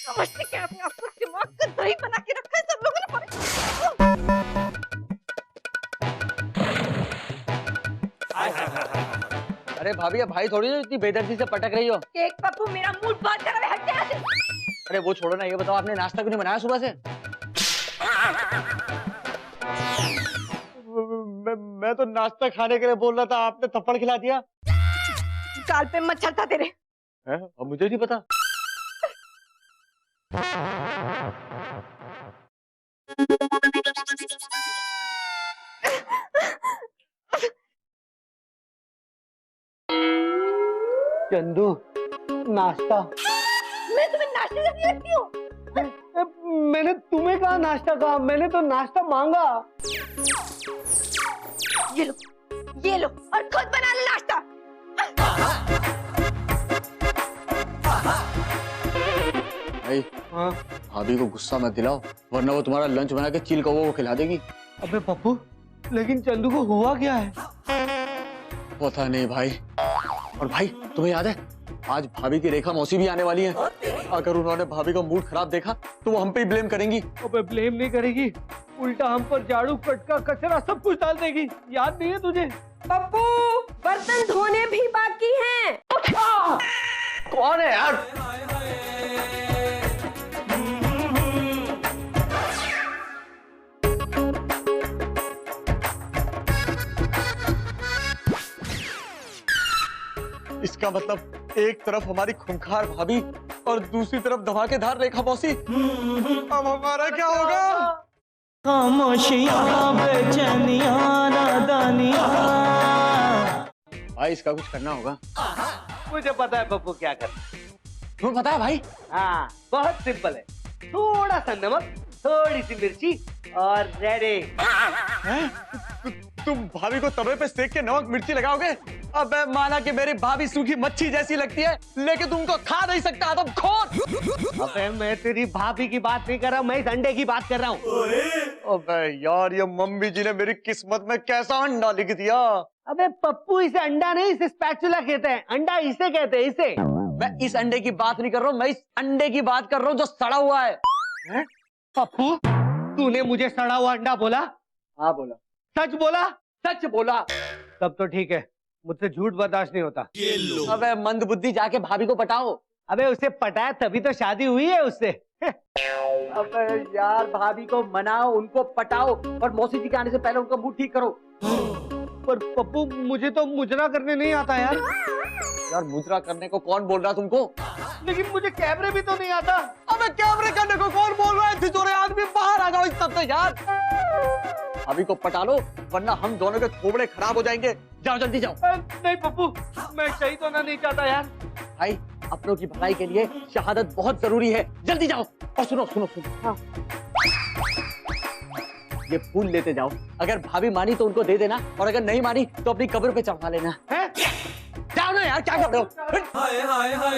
समझते क्या अपने आप को, दिमाग का दही बना के रखा है सब लोगों ने। अरे भाभी, भाई थोड़ी ना इतनी बेदर्दी से पटक रही हो। केक पप्पू, मेरा मूड बहुत खराब है, हट जा यहाँ से। अरे वो छोड़ो ना, ये बताओ आपने नाश्ता क्यों नहीं बनाया सुबह से? मैं तो नाश्ता खाने के लिए बोल रहा था, आपने थप्पड़ खिला दिया। गाल पे मच्छर था तेरे। अब मुझे नहीं पता। चंदू, नाश्ता। मैं तुम्हें नाश्ते जैसी लगती हूँ? मैंने तुम्हें कहा नाश्ता कहा, मैंने तो नाश्ता मांगा। ये लो और खुद बना लो नाश्ता। भाई, हाँ? भाभी को गुस्सा मत दिलाओ, वरना वो तुम्हारा लंच बना के चील कौवे को खिला देगी। अबे पप्पू, लेकिन चंदू को हुआ क्या है? पता नहीं भाई। और भाई, तुम्हें याद है आज भाभी की रेखा मौसी भी आने वाली है। अगर उन्होंने भाभी का मूड खराब देखा तो वो हम पे ही ब्लेम करेंगी। अबे ब्लेम नहीं करेगी, उल्टा हम पर झाड़ू, पटका, कचरा सब कुछ डाल देगी। याद नहीं है तुझे? पप्पू, बर्तन धोने भी बाकी हैं। कौन है यार? इसका मतलब एक तरफ हमारी खूंखार भाभी और दूसरी तरफ धमाकेदार रेखा मौसी। अब हमारा क्या होगा? खामोशियां, बेचैनियां, नादानियां। भाई, इसका कुछ करना होगा। मुझे पता है पप्पू क्या करना। तुम्हें पता है भाई? हाँ, बहुत सिंपल है। थोड़ा सा नमक, थोड़ी सी मिर्ची और रेडी। तुम भाभी को तवे पे सेक के नमक मिर्ची लगाओगे? अबे माना कि मेरी भाभी सूखी मच्छी जैसी लगती है, लेकिन तुमको खा नहीं सकता आदम खोर। अबे मैं तेरी भाभी की बात नहीं कर रहा हूँ, मैं इस अंडे की बात कर रहा हूँ। अबे यार, ये मम्मी जी ने मेरी किस्मत में कैसा अंडा लिख दिया। अबे पप्पू, इसे अंडा नहीं, इसे स्पैचुला कहते हैं। अंडा इसे कहते हैं, इसे। मैं इस अंडे की बात नहीं कर रहा हूँ, मैं इस अंडे की बात कर रहा हूँ जो सड़ा हुआ है। पप्पू, तूने मुझे सड़ा हुआ अंडा बोला? हाँ बोला। सच बोला? सच बोला। तब तो ठीक है, मुझसे झूठ बर्दाश्त नहीं होता। अबे मंदबुद्धि, जाके भाभी को पटाओ। अबे उसे पटाया तभी तो शादी हुई है उससे। अबे यार, भाभी को मनाओ, उनको पटाओ और मौसी जी के आने से पहले उनका मूड ठीक करो। पर पप्पू, मुझे तो मुजरा करने नहीं आता यार। यार, मुद्रा करने को कौन बोल रहा तुमको? लेकिन मुझे कैमरे भी तो नहीं आता। अबे कैमरे करने को कौन बोल रहा है? तिजोरे आदमी, बाहर आ जाओ इस सब से यार। भाभी को पटा लो, वरना हम दोनों के थोबड़े खराब हो जाएंगे। जाओ जल्दी जाओ। नहीं पप्पू, मैं शहीद होना नहीं चाहता यार। भाई, अपनों की भलाई के लिए शहादत बहुत जरूरी है। जल्दी जाओ। और सुनो सुनो सुनो, हाँ। ये फूल लेते जाओ, अगर भाभी मानी तो उनको दे देना, और अगर नहीं मानी तो अपनी कब्र पे चढ़वा लेना है। जाओ ना यार, क्या कर रहे हो? हाय हाय हाय।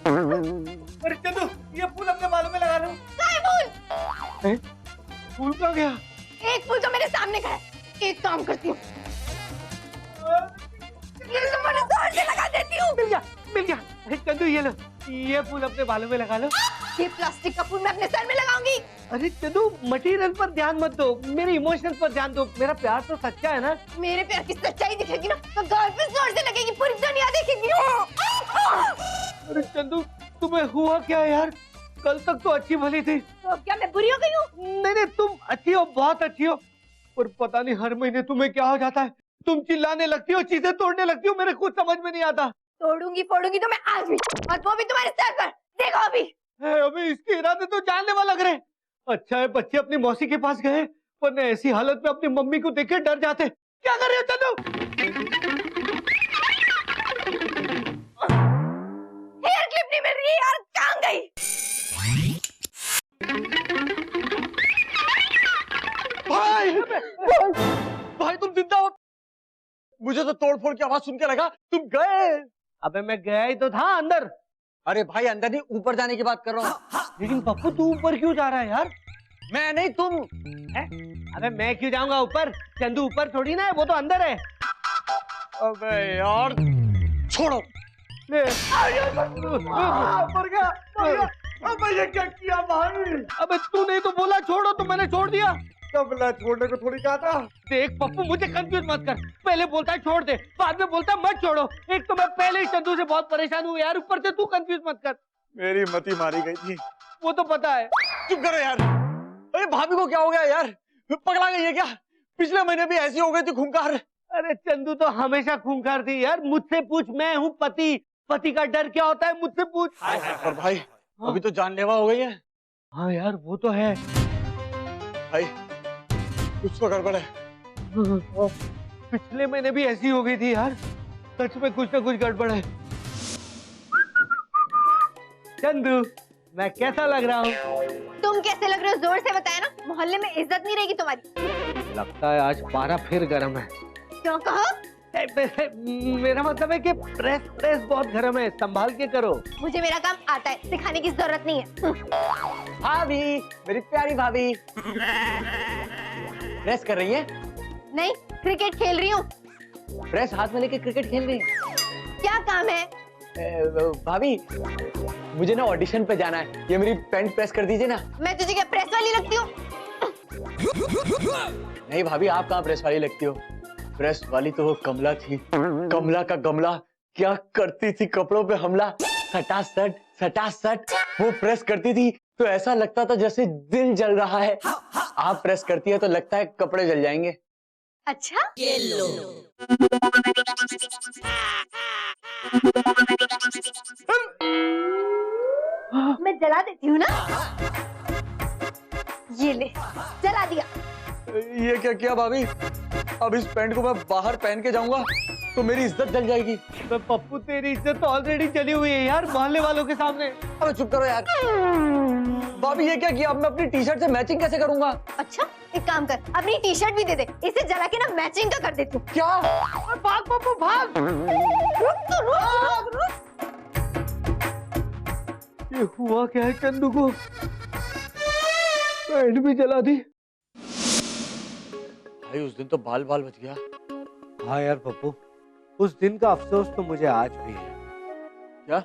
अरे चंदू, ये फूल अपने बालों में लगा लो। फूल कहाँ गया? एक फूल तो मेरे सामने का है। एक काम करती हूँ, ये तुम्हारे जोर से लगा देती हूँ। मिल गया, मिल गया। अरे चंदू, ये लो, ये फूल अपने बालों में लगा लो। ये प्लास्टिक का फूल मैं अपने सर में लगाऊंगी। अरे चंदू, मटेरियल पर ध्यान मत दो, मेरे इमोशंस पर ध्यान दो। मेरा प्यार तो सच्चा है ना। मेरे प्यार की सच्चाई दिखेगी ना तो गाल पे जोर से लगेगी, पूरी दुनिया देखेगी। अरे चंदू, तुम्हें हुआ क्या यार? कल तक तो अच्छी भली थी। तो अब क्या मैं बुरी हो गई हूँ? नहीं नहीं, तुम अच्छी हो, बहुत अच्छी हो। पर पता नहीं हर महीने तुम्हें क्या हो जाता है। तुम चिल्लाने लगती हो, चीजें तोड़ने लगती हो, मेरे कुछ समझ में नहीं आता। तोड़ूंगी फोड़ूंगी तो मैं आज भी, और वो भी तुम्हारे सर पर। देखो अभी। अबे इसके इरादे तो जानलेवा लग रहे। अच्छा है बच्चे अपनी मौसी के पास गए, वरना ऐसी हालत में अपनी मम्मी को देख के डर जाते। क्या कर रहे हो चंदू? हेयर क्लिप नहीं मिल रही है यार, कहाँ गई? भाई, भाई तुम जिंदा हो? मुझे तो तोड़फोड़ की आवाज सुन के लगा तुम गए। अबे मैं गया ही तो था अंदर। अरे भाई, अंदर नहीं, ऊपर जाने की बात कर रहा हूँ। लेकिन पप्पू, तू ऊपर क्यों जा रहा है यार? मैं नहीं, तुम। अबे मैं क्यों जाऊंगा ऊपर? चंदू ऊपर थोड़ी ना है, वो तो अंदर है। अबे यार छोड़ो। ले। मर गया। अबे ये क्या किया भाई? अबे तूने तो बोला छोड़ो तो मैंने छोड़ दिया। तबला छोड़ने को थोड़ी कहा था। देख पप्पू, मुझे कंफ्यूज मत कर। पहले बोलता है छोड़ दे, बाद में बोलता है मत छोड़ो। एक तो मैं पहले ही चंदू से बहुत परेशान हूँ यार, ऊपर से तू कंफ्यूज मत कर। मेरी मती मारी गई थी। वो तो पता है। चुप करो यार। अरे भाभी को क्या हो गया यार? पगला गई है क्या? पिछले महीने भी ऐसी हो गई थी खूंखार। अरे चंदू तो हमेशा खूंखार थी यार। मुझसे पूछ, मैं हूँ पति। पति का डर क्या होता है, मुझसे पूछ। और भाई अभी तो जानलेवा हो गई है। हाँ यार वो तो है। भाई कुछ तो गड़बड़ है। पिछले महीने भी ऐसी हो गई थी यार। सच में कुछ ना कुछ गड़बड़ है। चंदू, मैं कैसा लग रहा हूँ? तुम कैसे लग रहे हो जोर से बताया ना, मोहल्ले में इज्जत नहीं रहेगी तुम्हारी। लगता है आज पारा फिर गर्म है। क्यों कहो? मेरा मतलब है कि प्रेस बहुत गर्म है, संभाल के करो। मुझे मेरा काम आता है, सिखाने की जरूरत नहीं है। भाभी, मेरी प्यारी भाभी प्रेस कर रही है? नहीं, क्रिकेट खेल रही हूँ। प्रेस हाथ में लेके क्रिकेट खेल रही है? क्या काम है? भाभी मुझे ना ऑडिशन पे जाना है, ये मेरी पैंट प्रेस कर दीजिए ना। मैं तुझे क्या प्रेस वाली लगती हूँ? नहीं भाभी, आप कहाँ प्रेस वाली लगती हो? प्रेस वाली तो वो कमला थी। कमला का गमला क्या करती थी कपड़ों पे हमला। सटासट सटासट वो प्रेस करती थी तो ऐसा लगता था जैसे दिन जल रहा है। आप प्रेस करती है तो लगता है कपड़े जल जाएंगे। अच्छा? मैं जला देती हूँ ना। ये ले, जला दिया। ये क्या किया भाभी? अब इस पैंट को मैं बाहर पहन के जाऊंगा तो मेरी इज्जत जल जाएगी। तो पप्पू तेरी इज्जत तो ऑलरेडी जली हुई है यार, मोहल्ले वालों के सामने। अबे चुप करो यार। भाभी ये क्या किया? अब मैं अपनी टी शर्ट से मैचिंग कैसे करूंगा? अच्छा एक काम कर, अपनी टी शर्ट भी दे दे, इसे जला के ना मैचिंग का कर दे तू। क्या? भाग पप्पू भाग। रुक तो रुक। ये हुआ क्या है चंदू को? पैंट भी जला दी। भाई उस दिन तो बाल बाल बच गया। हाँ यार पप्पू, उस दिन का अफसोस तो मुझे आज भी है। क्या?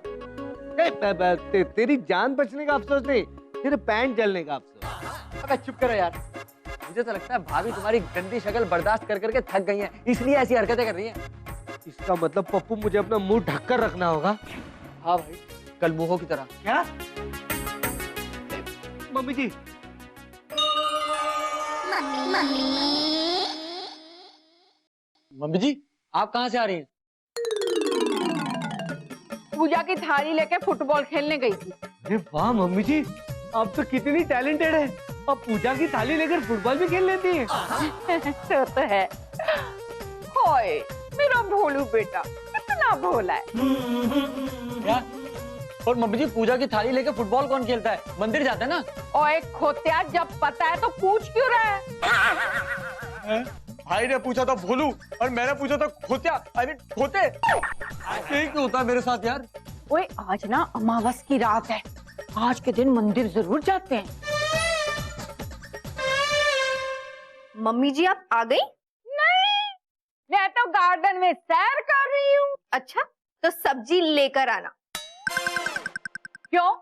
तेरी जान बचने का अफसोस नहीं, तेरे पैंट जलने का अफसोस। अबे चुप करो यार। मुझे तो लगता है भाभी तुम्हारी गंदी शक्ल बर्दाश्त कर करके थक गई हैं, इसलिए ऐसी हरकतें कर रही हैं। इसका मतलब पप्पू मुझे अपना मुंह ढककर रखना होगा। हाँ भाई, कल मुंहों की तरह। क्या? मम्मी जी। मम्मी जी आप कहाँ से आ रही हैं? पूजा की थाली लेके फुटबॉल खेलने गई थी। अरे वाह मम्मी जी, आप तो कितनी टैलेंटेड है। अब पूजा की थाली लेकर फुटबॉल भी खेल लेती हैं। तो है। होए, मेरा भोलू बेटा कितना भोला है। क्या? और मम्मी जी पूजा की थाली लेके फुटबॉल कौन खेलता है? मंदिर जाता है ना। और एक खोतिया, जब पता है तो पूछ क्यों रहा है? भाई ने पूछा था भोलू और मैंने पूछा था खोतिया। आई मीन खोते। यही क्यों होता है मेरे साथ यार? ओए आज ना अमावस की रात है, आज के दिन मंदिर जरूर जाते हैं। मम्मी जी आप आ गई? नहीं, मैं तो गार्डन में सैर कर रही हूँ। अच्छा तो सब्जी लेकर आना। क्यों?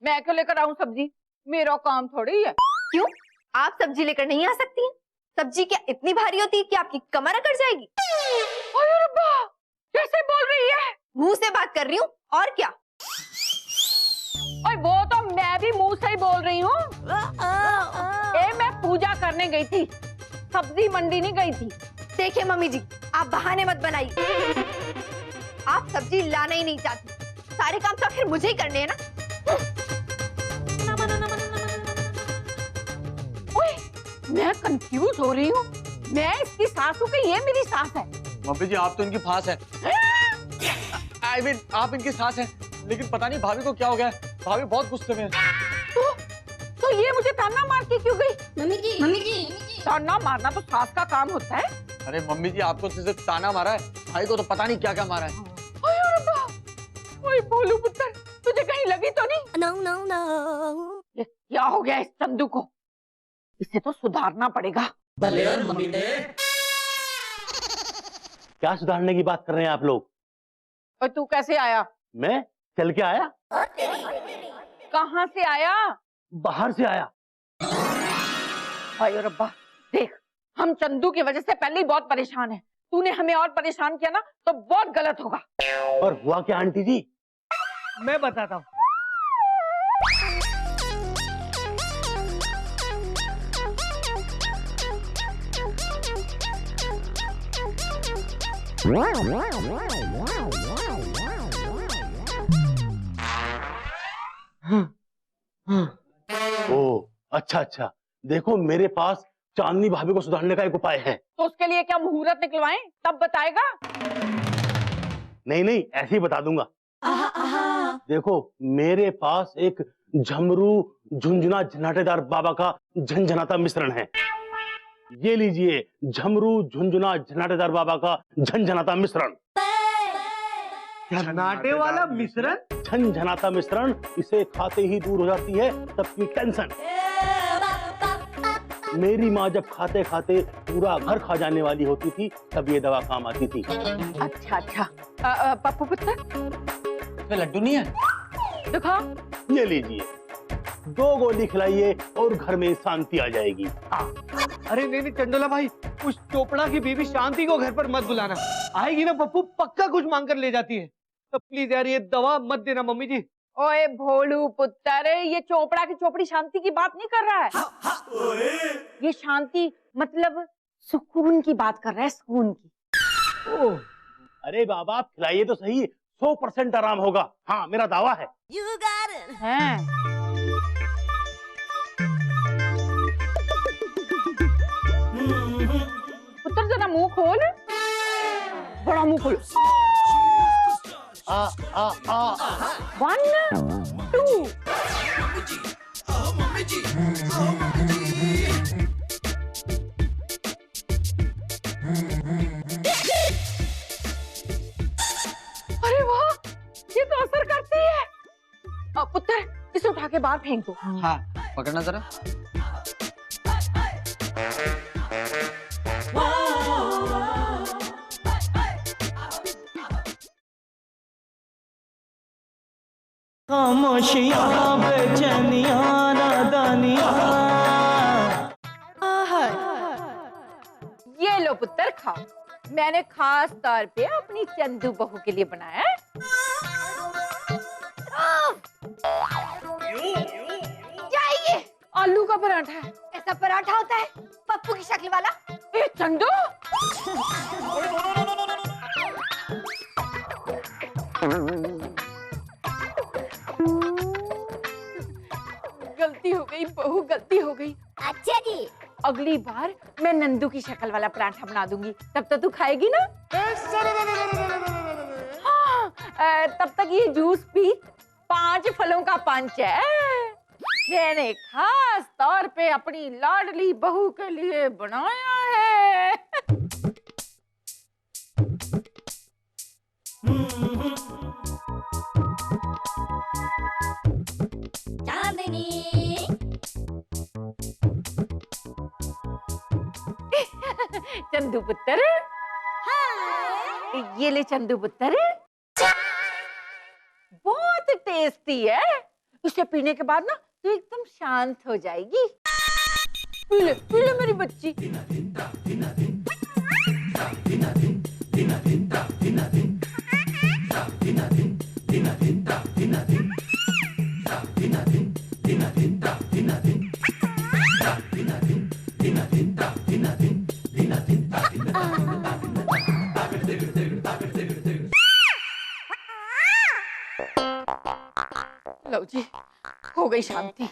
मैं क्यों लेकर आऊँ सब्जी? मेरा काम थोड़ी है। क्यों? आप सब्जी लेकर नहीं आ सकती हैं? सब्जी क्या इतनी भारी होती है कि आपकी कमर अकड़ जाएगी? ओए रब्बा, कैसे बोल रही है? मुंह से बात कर रही हूँ और क्या। ओए वो तो मैं भी मुंह से ही बोल रही हूँ। मैं पूजा करने गई थी, सब्जी मंडी नहीं गई थी। देखिए मम्मी जी, आप बहाने मत बनाइए। आप सब्जी लाना ही नहीं चाहती, सारे काम तो आखिर मुझे ही करने हैं ना। ओए, मैं कंफ्यूज हो रही हूँ। मैं इसकी सास हूँ कि ये मेरी सास है? मम्मी जी आप तो इनकी फास है। आई मीन आप इनकी सास हैं, लेकिन पता नहीं भाभी को क्या हो गया है। भाभी बहुत गुस्से में है। तो ये मुझे ताना मार के क्यों गई? मम्मी जी ताना मारना तो सास का काम होता है। अरे मम्मी जी आपको सिर्फ ताना मारा है, भाई को तो पता नहीं क्या क्या मारा है। ओए भोलू पुत्र, तुझे कहीं लगी तो नहीं? ये क्या हो गया इस चंदू को? इसे तो सुधारना पड़ेगा। क्या सुधारने की बात कर रहे हैं आप लोग? और तू कैसे आया? मैं चल के आया। कहाँ से आया? बाहर से आया। भाई और रब्बा, देख हम चंदू की वजह से पहले ही बहुत परेशान हैं। तूने हमें और परेशान किया ना तो बहुत गलत होगा। और हुआ क्या आंटी जी? मैं बताता हूँ। ओ अच्छा अच्छा, देखो मेरे पास चांदनी भाभी को सुधारने का एक उपाय है। तो उसके लिए क्या मुहूर्त निकलवाएं तब बताएगा? नहीं नहीं, ऐसे ही बता दूंगा। देखो मेरे पास एक झमरू झुंझुना झनाटेदार बाबा का झंझनाता मिश्रण है। ये लीजिए झमरू झुंझुना झनाटेदार बाबा का झंझनाता मिश्रण। झनाटे वाला मिश्रण? झंझनाता मिश्रण, इसे खाते ही दूर हो जाती है सबकी टेंशन। मेरी माँ जब खाते खाते पूरा घर खा जाने वाली होती थी तब ये दवा काम आती थी। अच्छा अच्छा। पप्पू पुत्र इसमें लड्डू नहीं है? दिखा। ये लीजिए, 2 गोली खिलाइए और घर में शांति आ जाएगी। अरे नहीं नहीं चंडोला भाई, उस चोपड़ा की बीवी शांति को घर पर मत बुलाना। आएगी ना पप्पू पक्का कुछ मांग कर ले जाती है। तो प्लीज यार ये दवा मत देना मम्मी जी। ओए भोलू पुत्र, ये चोपड़ा की चोपड़ी शांति की बात नहीं कर रहा है। ये शांति मतलब सुकून की बात कर रहा है, सुकून की। ओह, अरे बाबा आप खिलाइए तो सही, 100% आराम होगा। हाँ मेरा दावा है। हैं? पुत्र जरा मुंह खोल, बड़ा मुंह खोल। आ आ आ 1 2 अरे वाह, ये तो असर करती है। पुत्र इसे उठा के बाहर फेंक दो। हाँ पकड़ना जरा। खामोशियाँ बेचैनियाँ नादानियाँ। ये लो पुत्र खाओ, मैंने खास तौर पे अपनी चंदू बहू के लिए बनाया है। क्या है ये? आलू का पराठा है। ऐसा पराठा होता है पप्पू की शक्ल वाला? ए चंदू, गलती हो गई बहू, गलती हो गई। अच्छा जी। अगली बार मैं नंदू की शक्ल वाला पराठा बना दूंगी, तब तो तू खाएगी ना? हाँ, तब तक ये जूस पी, 5 फलों का पंच है। मैंने खास तौर पे अपनी लाडली बहू के लिए बनाया है। चंदू पुत्र, ये ले चंदू पुत्र, बहुत टेस्टी है। इसे पीने के बाद ना तू एकदम शांत हो जाएगी। पी ले मेरी बच्ची। लो जी, हो गई शांति।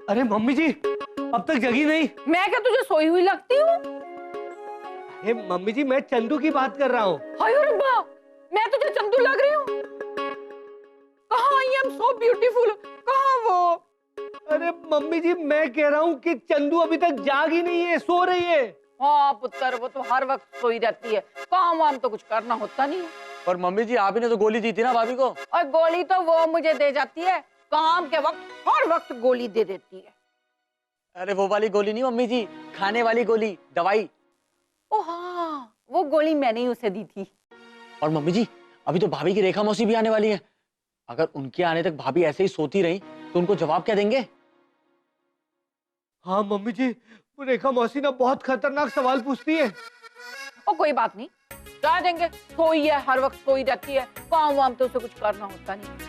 अरे मम्मी जी अब तक जगी नहीं? मैं क्या तुझे सोई हुई लगती हूँ? हे मम्मी जी मैं चंदू की बात कर रहा हूँ। हाय रब्बा, मैं तुझे चंदू लग रही हूँ? कहाँ आई एम सो ब्यूटीफुल, कहाँ वो? अरे मम्मी जी मैं कह रहा हूँ कि चंदू अभी तक जाग ही नहीं है, सो रही है। हाँ पुत्र, वो तो हर वक्त सोई रहती है, काम वाम तो कुछ करना होता नहीं है। पर मम्मी जी आप ही ने तो गोली दी थी ना भाभी को। और गोली तो वो मुझे दे जाती है, काम के वक्त हर वक्त गोली दे देती है। अरे वो वाली गोली नहीं मम्मी जी, खाने वाली गोली, दवाई। ओ हाँ, वो गोली मैंने ही उसे दी थी। और मम्मी जी अभी तो भाभी की रेखा मौसी भी आने वाली है। अगर उनके आने तक भाभी ऐसे ही सोती रही तो उनको जवाब क्या देंगे? हाँ मम्मी जी, वो रेखा मौसी ना बहुत खतरनाक सवाल पूछती है। ओ कोई बात नहीं, क्या देंगे, सोई है, हर वक्त सोई रहती है, काम वाम तो उसे कुछ करना होता नहीं।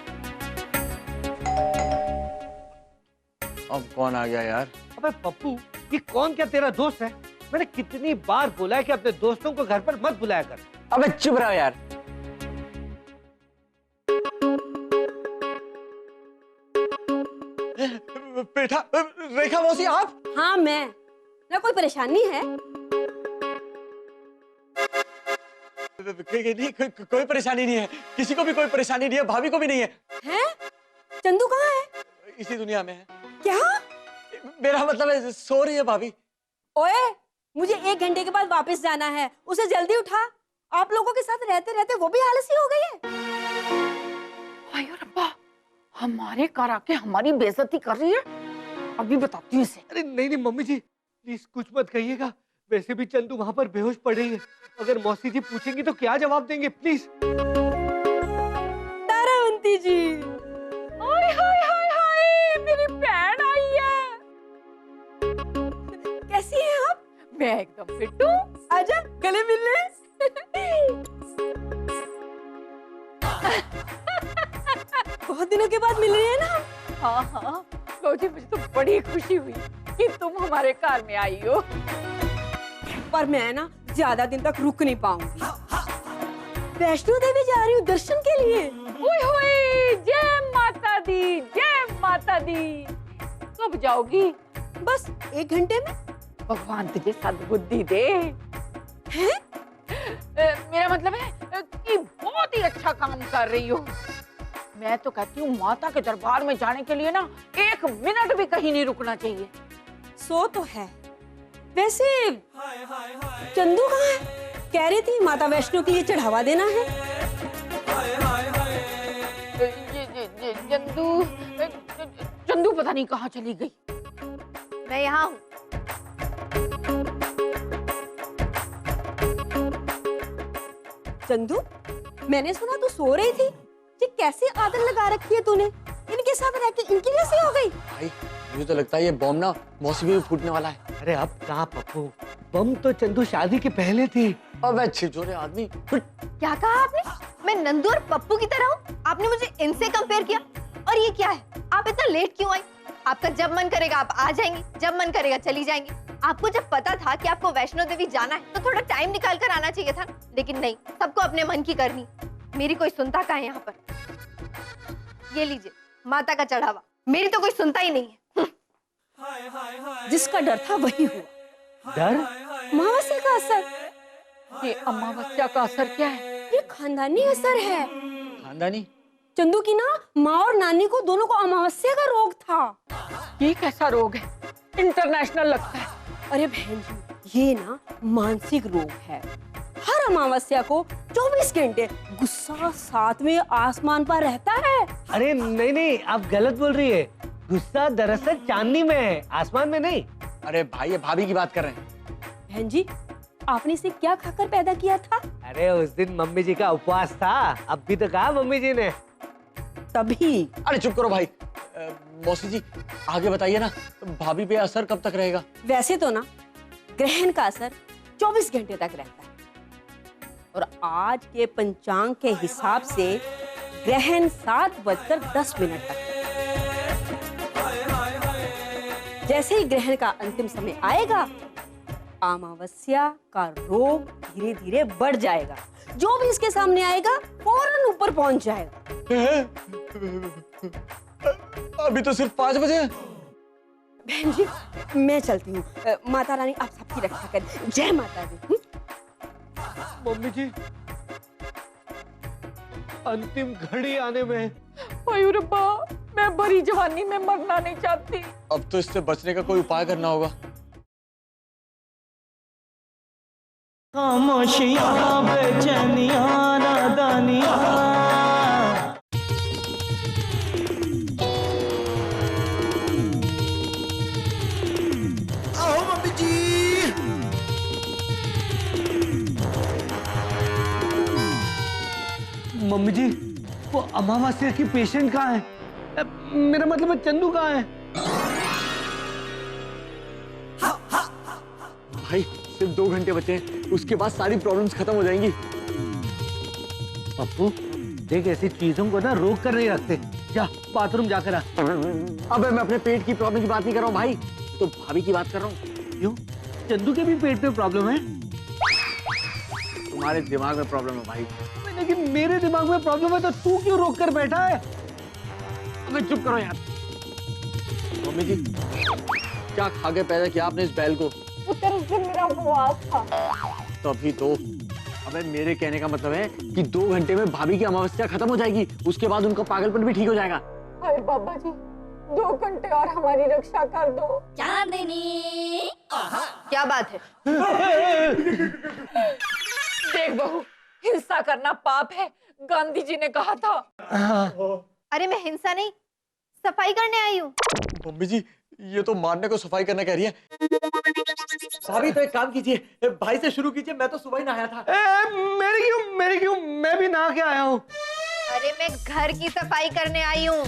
अब कौन आ गया यार? अबे पप्पू, ये कौन क्या तेरा दोस्त है? मैंने कितनी बार बोला है कि अपने दोस्तों को घर पर मत बुलाया कर। अबे चुप रहो यार। बेटा, रेखा मौसी आप? हाँ मैं। ना कोई परेशानी है? नहीं, कोई परेशानी नहीं है, किसी को भी कोई परेशानी नहीं है, भाभी को भी नहीं है। हैं? चंदू कहाँ है? इसी दुनिया में है। क्या? मेरा मतलब है सो रही है भाभी। ओए, मुझे 1 घंटे के बाद वापस जाना है, उसे जल्दी उठा। आप लोगों के साथ रहते रहते वो भी आलसी हो गई है। आयो रब्बा, हमारे घर आके हमारी बेइज्जती कर रही है। अभी बताती हूँ इसे। अरे नहीं नहीं मम्मी जी, प्लीज कुछ मत कहिएगा। वैसे भी चंदू वहां पर बेहोश पड़ी है, अगर मौसी जी पूछेंगी तो क्या जवाब देंगे? प्लीज। तारावंती जी, हाय हाय हाय हाय, मेरी बहन आई है। कैसी हैं आप? मैं एकदम फिट हूँ। आजा गले मिलने। बहुत दिनों के बाद मिल रही है ना? हाँ हाँ, मुझे तो बड़ी खुशी हुई कि तुम हमारे घर में आई हो। पर मैं ना ज्यादा दिन तक रुक नहीं पाऊंगी। वैष्णो देवी जा रही हूँ दर्शन के लिए। ओए होए, जय माता दी, जय माता दी। कब जाओगी? बस 1 घंटे में। भगवान तुझे सद्बुद्धि दे। हैं? मेरा मतलब है कि बहुत ही अच्छा काम कर रही हो। मैं तो कहती हूँ माता के दरबार में जाने के लिए ना 1 मिनट भी कहीं नहीं रुकना चाहिए। सो तो है। वैसे चंदू कहाँ है? कह रही थी माता वैष्णो के लिए चढ़ावा देना है। चंदू पता नहीं कहाँ चली गई। मैं यहाँ हूँ। चंदू, मैंने सुना तू सो रही थी। ये कैसी आदत लगा रखी है तूने? इनके साथ रह के इनकी कैसी हो गई? भाई मुझे तो लगता है ये बम ना मौसी में भी फूटने वाला है। अरे अब कहाँ पप्पू, बम तो चंदू शादी के पहले थी। अब छिछोरे आदमी। क्या कहा आपने? मैं नंदू और पप्पू की तरह हूँ? आपने मुझे इनसे कंपेयर किया। और ये क्या है? आप इतना लेट क्यों आई? आपका जब मन करेगा आप आ जाएंगी, जब मन करेगा चली जाएंगी। आपको जब पता था कि आपको वैष्णो देवी जाना है तो थोड़ा टाइम निकाल कर आना चाहिए था, लेकिन नहीं, सबको अपने मन की करनी। मेरी कोई सुनता कहाँ है यहाँ पर? ये लीजिए माता का चढ़ावा, मेरी तो कोई सुनता ही नहीं है। जिसका डर था वही हुआ। डर? अमावस्या का असर। ये अमावस्या का असर क्या है? ये खानदानी असर है। खानदानी? चंदू की ना माँ और नानी को दोनों को अमावस्या का रोग था। ये कैसा रोग है? इंटरनेशनल लगता है। अरे बहन जी, ये ना मानसिक रोग है। हर अमावस्या को 24 घंटे गुस्सा 7वें आसमान पर रहता है। अरे नहीं नहीं, आप गलत बोल रही है। गुस्सा दरअसल चांदनी में है, आसमान में नहीं। अरे भाई ये भाभी की बात कर रहे हैं। बहन जी, आपने इसे क्या खाकर पैदा किया था? अरे उस दिन मम्मी जी का उपवास था, अब भी तो कहा मम्मी जी ने। तभी। अरे चुप करो भाई। मौसी जी आगे बताइए ना, भाभी पे असर कब तक रहेगा? वैसे तो ना ग्रहण का असर 24 घंटे तक रहता है, और आज के पंचांग के हिसाब से ग्रहण 7:10 तक। जैसे ही ग्रहण का अंतिम समय आएगा, अमावस्या का रोग धीरे धीरे बढ़ जाएगा। जो भी इसके सामने आएगा फौरन ऊपर पहुंच जाएगा। अभी तो सिर्फ 5 बजे हैं। बहन जी मैं चलती हूँ। माता रानी आप सबकी रक्षा करें। जय माता दी। मम्मी जी, अंतिम घड़ी आने में। ओए रब्बा, मैं बड़ी जवानी में मरना नहीं चाहती। अब तो इससे बचने का कोई उपाय करना होगा। खामोशियां, बेचैनियां, नादानियां। मम्मी जी, वो अमावस्या की पेशेंट कहाँ है? मेरा मतलब है चंदू कहाँ है? भाई सिर्फ 2 घंटे बचे हैं, उसके बाद सारी प्रॉब्लम्स खत्म हो जाएंगी। पप्पू देख, ऐसी चीजों को ना रोक कर नहीं रखते। जा बाथरूम जाकर आ। अबे मैं अपने पेट की प्रॉब्लम की बात नहीं कर रहा हूँ भाई, तो भाभी की बात कर रहा हूँ। क्यों? चंदू के भी पेट में प्रॉब्लम है? तुम्हारे दिमाग में प्रॉब्लम है भाई। लेकिन मेरे दिमाग में प्रॉब्लम है तो तू क्यों रोक कर बैठा है? अबे चुप करो यार। मम्मी जी, क्या खा के पैदा किया आपने इस बैल को? पुत्र उस दिन मेरा उपवास था। तभी तो। अबे मेरे कहने का मतलब है कि 2 घंटे में भाभी की अमावस्या खत्म हो जाएगी, उसके बाद उनका पागलपन भी ठीक हो जाएगा। अरे बाबा जी, 2 घंटे और हमारी रक्षा कर दो। क्या बात है? देख बहू, हिंसा करना पाप है, गांधी जी ने कहा था। अरे मैं हिंसा नहीं, सफाई करने आई हूँ। मम्मी जी, ये तो मारने को सफाई करना कह रही है। भाभी तो एक काम कीजिए, भाई से शुरू कीजिए, मैं तो सुबह ही नहाया था। मेरी क्यों? मैं भी नहा के आया हूँ। अरे मैं घर की सफाई करने आई हूँ।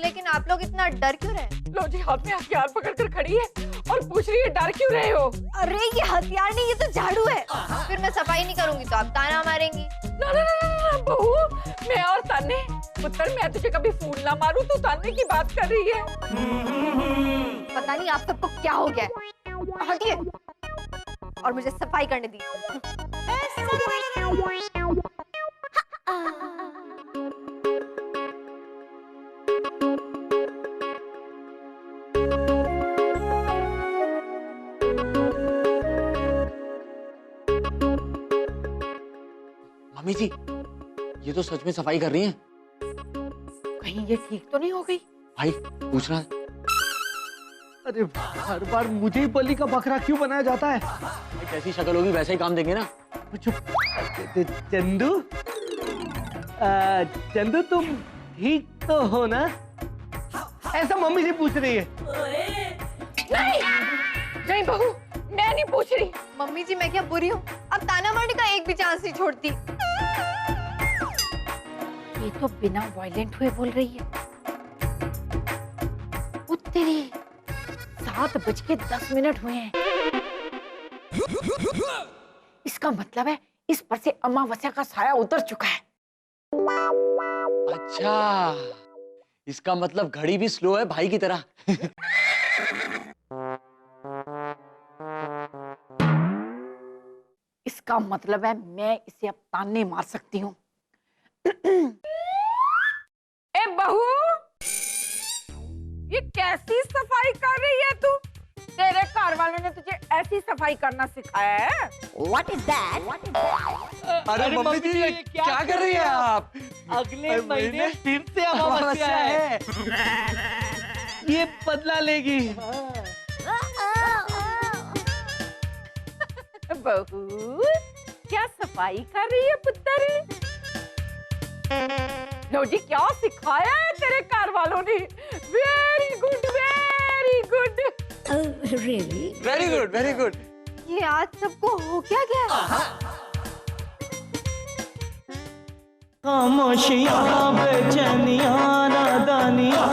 लेकिन आप लोग इतना डर क्यों रहे? लो जी, हाथ में हथियार पकड़कर खड़ी है और पूछ रही है डर क्यों रहे हो? अरे ये हथियार नहीं, ये तो झाड़ू है। फिर मैं सफाई नहीं करूंगी तो आप ताना मारेंगी। ना ना ना ना बहू, मैं और ताने? पुत्र, मैं तुझे कभी फूल ना मारूं, तू ताने की बात कर रही है। पता नहीं आप सबको क्या हो गया है। हटिए और मुझे सफाई करने दी। मम्मी जी, ये तो सच में सफाई कर रही हैं। कहीं ये ठीक तो नहीं हो गई? भाई पूछना। अरे हर बार मुझे ही बलि का बकरा क्यों बनाया जाता है? कैसी शक्ल होगी वैसे ही काम देंगे ना। चंदू, चंदू तुम ठीक तो हो ना? ऐसा मम्मी से पूछ रही है। नहीं बहू, मैं नहीं पूछ रही। मम्मी जी, मैं क्या बुरी हूँ? अब ताना मारने का एक भी चांस नहीं छोड़ती। ये तो बिना वायलेंट हुए बोल रही है। तेरी 7:10 हुए हैं। इसका मतलब है इस पर से अमावस्या का साया उतर चुका है। अच्छा, इसका मतलब घड़ी भी स्लो है भाई की तरह। इसका मतलब है मैं इसे अब ताने मार सकती हूँ। ए बहू, ये कैसी सफाई कर रही है तू? तेरे घर वालों ने तुझे ऐसी सफाई करना सिखाया है? What is that? अरे मम्मी जी, क्या कर रही है आप? अगले महीने फिर से अमावस्या है। ये बदला लेगी। बहू, क्या सफाई कर रही है पुत्र? लो जी, क्या सिखाया है तेरे घर वालों ने? Very good, very good. Really? Very good, very good. ये आज सबको हो क्या गया? खामोशियां बेचैनियां नादानियां